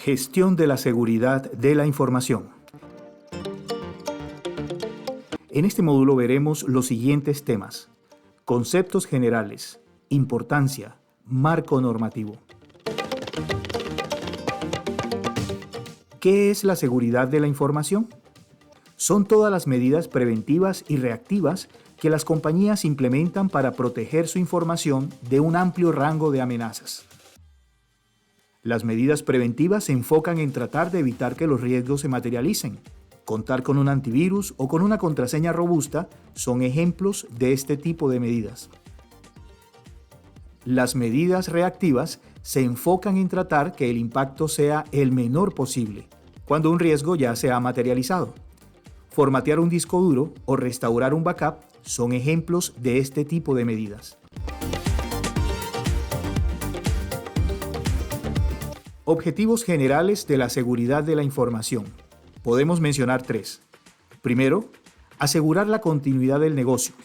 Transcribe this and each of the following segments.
Gestión de la seguridad de la información. En este módulo veremos los siguientes temas: conceptos generales, importancia, marco normativo. ¿Qué es la seguridad de la información? Son todas las medidas preventivas y reactivas que las compañías implementan para proteger su información de un amplio rango de amenazas. Las medidas preventivas se enfocan en tratar de evitar que los riesgos se materialicen. Contar con un antivirus o con una contraseña robusta son ejemplos de este tipo de medidas. Las medidas reactivas se enfocan en tratar que el impacto sea el menor posible, cuando un riesgo ya se ha materializado. Formatear un disco duro o restaurar un backup son ejemplos de este tipo de medidas. Objetivos generales de la seguridad de la información. Podemos mencionar 3. Primero, asegurar la continuidad del negocio.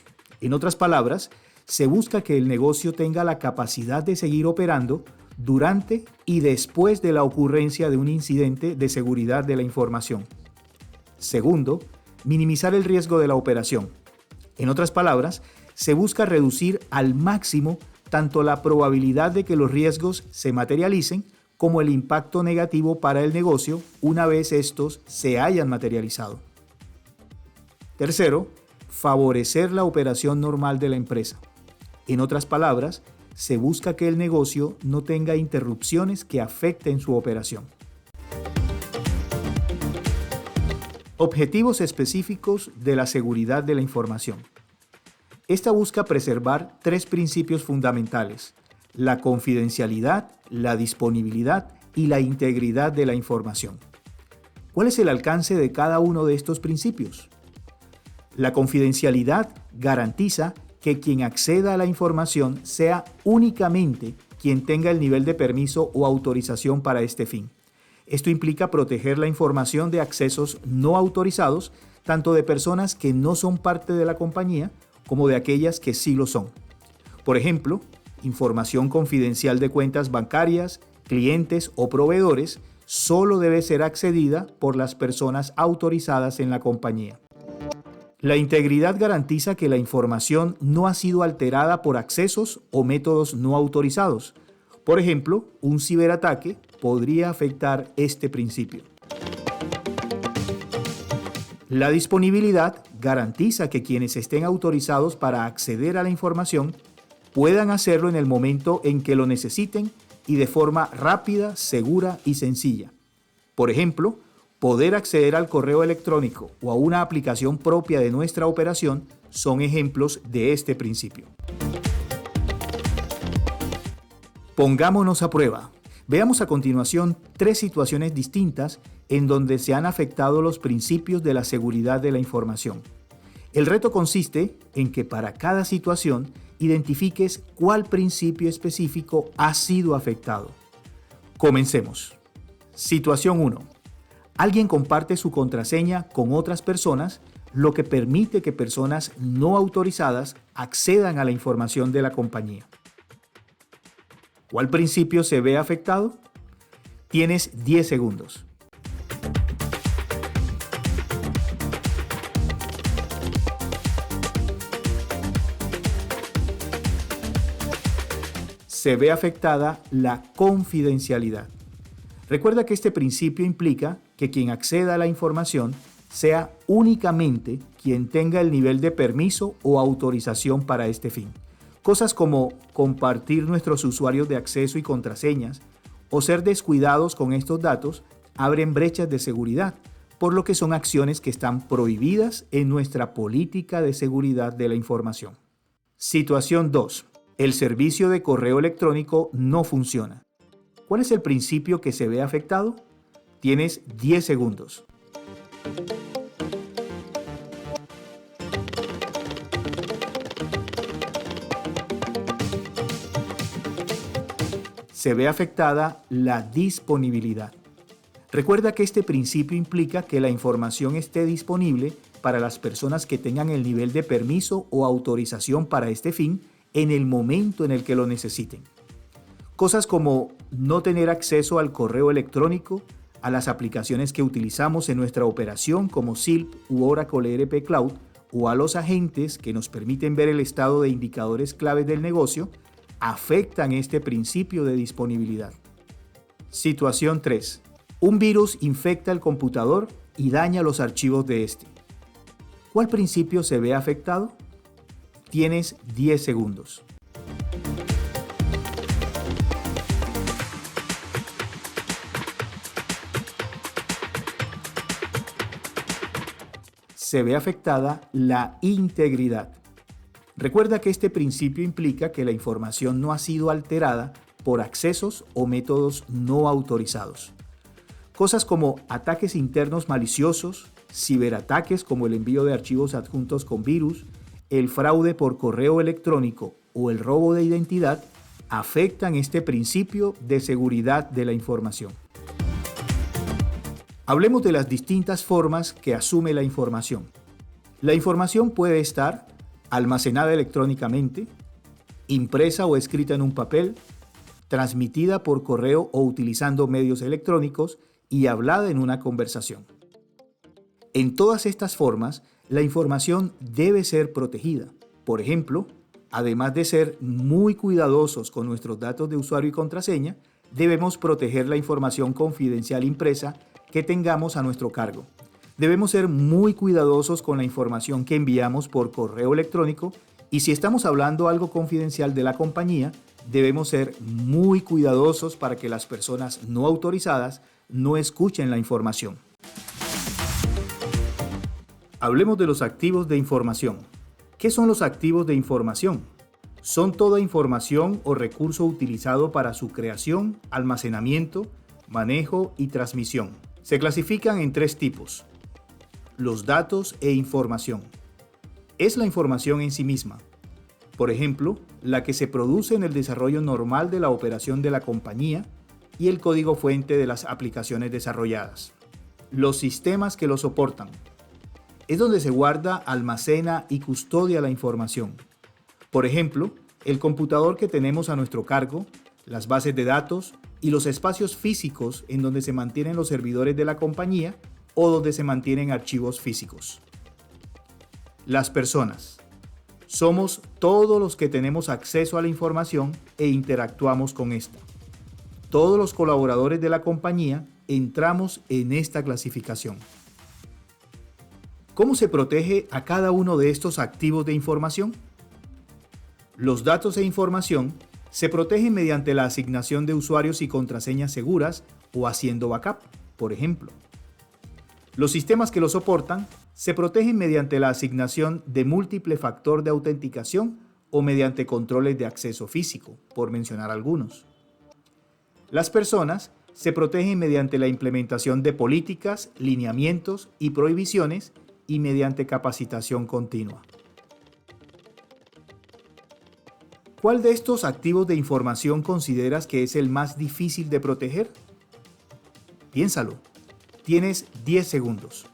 En otras palabras, se busca que el negocio tenga la capacidad de seguir operando durante y después de la ocurrencia de un incidente de seguridad de la información. Segundo, minimizar el riesgo de la operación. En otras palabras, se busca reducir al máximo tanto la probabilidad de que los riesgos se materialicen como el impacto negativo para el negocio una vez estos se hayan materializado. Tercero, favorecer la operación normal de la empresa. En otras palabras, se busca que el negocio no tenga interrupciones que afecten su operación. Objetivos específicos de la seguridad de la información. Esta busca preservar 3 principios fundamentales: la confidencialidad, la disponibilidad y la integridad de la información. ¿Cuál es el alcance de cada uno de estos principios? La confidencialidad garantiza que quien acceda a la información sea únicamente quien tenga el nivel de permiso o autorización para este fin. Esto implica proteger la información de accesos no autorizados, tanto de personas que no son parte de la compañía como de aquellas que sí lo son. Por ejemplo, información confidencial de cuentas bancarias, clientes o proveedores solo debe ser accedida por las personas autorizadas en la compañía. La integridad garantiza que la información no ha sido alterada por accesos o métodos no autorizados. Por ejemplo, un ciberataque podría afectar este principio. La disponibilidad garantiza que quienes estén autorizados para acceder a la información puedan hacerlo en el momento en que lo necesiten y de forma rápida, segura y sencilla. Por ejemplo, poder acceder al correo electrónico o a una aplicación propia de nuestra operación son ejemplos de este principio. Pongámonos a prueba. Veamos a continuación 3 situaciones distintas en donde se han afectado los principios de la seguridad de la información. El reto consiste en que para cada situación identifiques cuál principio específico ha sido afectado. Comencemos. Situación 1. Alguien comparte su contraseña con otras personas, lo que permite que personas no autorizadas accedan a la información de la compañía. ¿Cuál principio se ve afectado? Tienes 10 segundos. Se ve afectada la confidencialidad. Recuerda que este principio implica que quien acceda a la información sea únicamente quien tenga el nivel de permiso o autorización para este fin. Cosas como compartir nuestros usuarios de acceso y contraseñas o ser descuidados con estos datos abren brechas de seguridad, por lo que son acciones que están prohibidas en nuestra política de seguridad de la información. Situación 2. El servicio de correo electrónico no funciona. ¿Cuál es el principio que se ve afectado? Tienes 10 segundos. Se ve afectada la disponibilidad. Recuerda que este principio implica que la información esté disponible para las personas que tengan el nivel de permiso o autorización para este fin en el momento en el que lo necesiten. Cosas como no tener acceso al correo electrónico, a las aplicaciones que utilizamos en nuestra operación como SILP u Oracle ERP Cloud, o a los agentes que nos permiten ver el estado de indicadores claves del negocio, afectan este principio de disponibilidad. Situación 3. Un virus infecta el computador y daña los archivos de este. ¿Cuál principio se ve afectado? Tienes 10 segundos. Se ve afectada la integridad. Recuerda que este principio implica que la información no ha sido alterada por accesos o métodos no autorizados. Cosas como ataques internos maliciosos, ciberataques como el envío de archivos adjuntos con virus, el fraude por correo electrónico o el robo de identidad afectan este principio de seguridad de la información. Hablemos de las distintas formas que asume la información. La información puede estar almacenada electrónicamente, impresa o escrita en un papel, transmitida por correo o utilizando medios electrónicos y hablada en una conversación. En todas estas formas, la información debe ser protegida. Por ejemplo, además de ser muy cuidadosos con nuestros datos de usuario y contraseña, debemos proteger la información confidencial impresa que tengamos a nuestro cargo. Debemos ser muy cuidadosos con la información que enviamos por correo electrónico y si estamos hablando algo confidencial de la compañía, debemos ser muy cuidadosos para que las personas no autorizadas no escuchen la información. Hablemos de los activos de información. ¿Qué son los activos de información? Son toda información o recurso utilizado para su creación, almacenamiento, manejo y transmisión. Se clasifican en 3 tipos: los datos e información. Es la información en sí misma. Por ejemplo, la que se produce en el desarrollo normal de la operación de la compañía y el código fuente de las aplicaciones desarrolladas. Los sistemas que lo soportan. Es donde se guarda, almacena y custodia la información. Por ejemplo, el computador que tenemos a nuestro cargo, las bases de datos y los espacios físicos en donde se mantienen los servidores de la compañía o donde se mantienen archivos físicos. Las personas. Somos todos los que tenemos acceso a la información e interactuamos con esta. Todos los colaboradores de la compañía entramos en esta clasificación. ¿Cómo se protege a cada uno de estos activos de información? Los datos e información se protegen mediante la asignación de usuarios y contraseñas seguras o haciendo backup, por ejemplo. Los sistemas que lo soportan se protegen mediante la asignación de múltiple factor de autenticación o mediante controles de acceso físico, por mencionar algunos. Las personas se protegen mediante la implementación de políticas, lineamientos y prohibiciones y mediante capacitación continua. ¿Cuál de estos activos de información consideras que es el más difícil de proteger? Piénsalo. Tienes 10 segundos.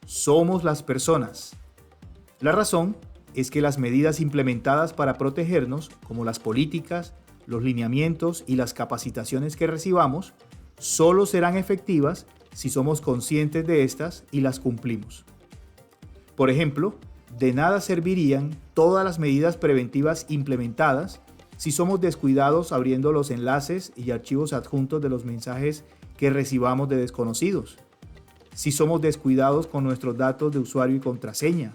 Somos las personas. La razón es que las medidas implementadas para protegernos, como las políticas, los lineamientos y las capacitaciones que recibamos, solo serán efectivas si somos conscientes de estas y las cumplimos. Por ejemplo, de nada servirían todas las medidas preventivas implementadas si somos descuidados abriendo los enlaces y archivos adjuntos de los mensajes que recibamos de desconocidos, si somos descuidados con nuestros datos de usuario y contraseña,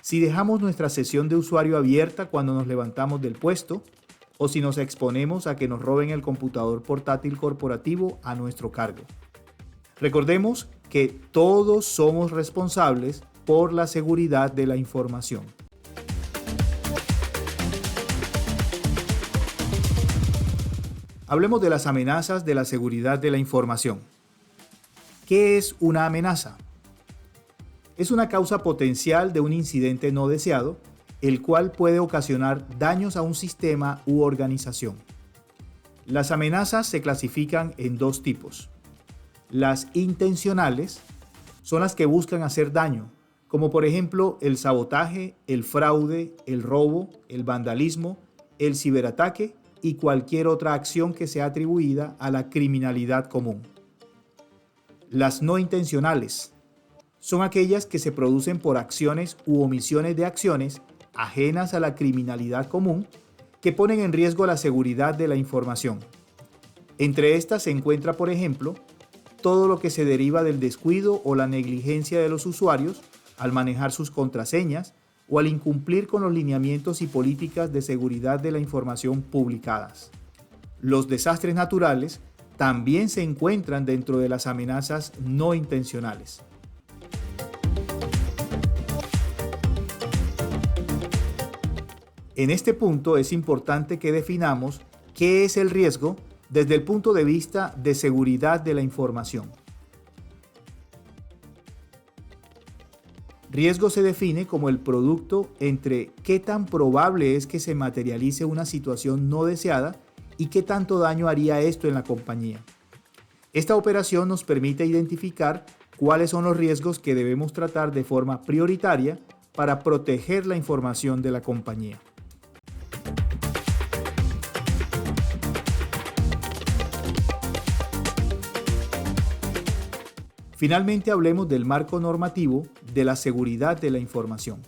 si dejamos nuestra sesión de usuario abierta cuando nos levantamos del puesto, o si nos exponemos a que nos roben el computador portátil corporativo a nuestro cargo. Recordemos que todos somos responsables por la seguridad de la información. Hablemos de las amenazas de la seguridad de la información. ¿Qué es una amenaza? Es una causa potencial de un incidente no deseado, el cual puede ocasionar daños a un sistema u organización. Las amenazas se clasifican en 2 tipos: las intencionales, son las que buscan hacer daño, como por ejemplo el sabotaje, el fraude, el robo, el vandalismo, el ciberataque y cualquier otra acción que sea atribuida a la criminalidad común. Las no intencionales son aquellas que se producen por acciones u omisiones de acciones ajenas a la criminalidad común que ponen en riesgo la seguridad de la información. Entre estas se encuentra, por ejemplo, todo lo que se deriva del descuido o la negligencia de los usuarios al manejar sus contraseñas o al incumplir con los lineamientos y políticas de seguridad de la información publicadas. Los desastres naturales también se encuentran dentro de las amenazas no intencionales. En este punto es importante que definamos qué es el riesgo desde el punto de vista de seguridad de la información. Riesgo se define como el producto entre qué tan probable es que se materialice una situación no deseada y qué tanto daño haría esto en la compañía. Esta operación nos permite identificar cuáles son los riesgos que debemos tratar de forma prioritaria para proteger la información de la compañía. Finalmente hablemos del marco normativo de la seguridad de la información.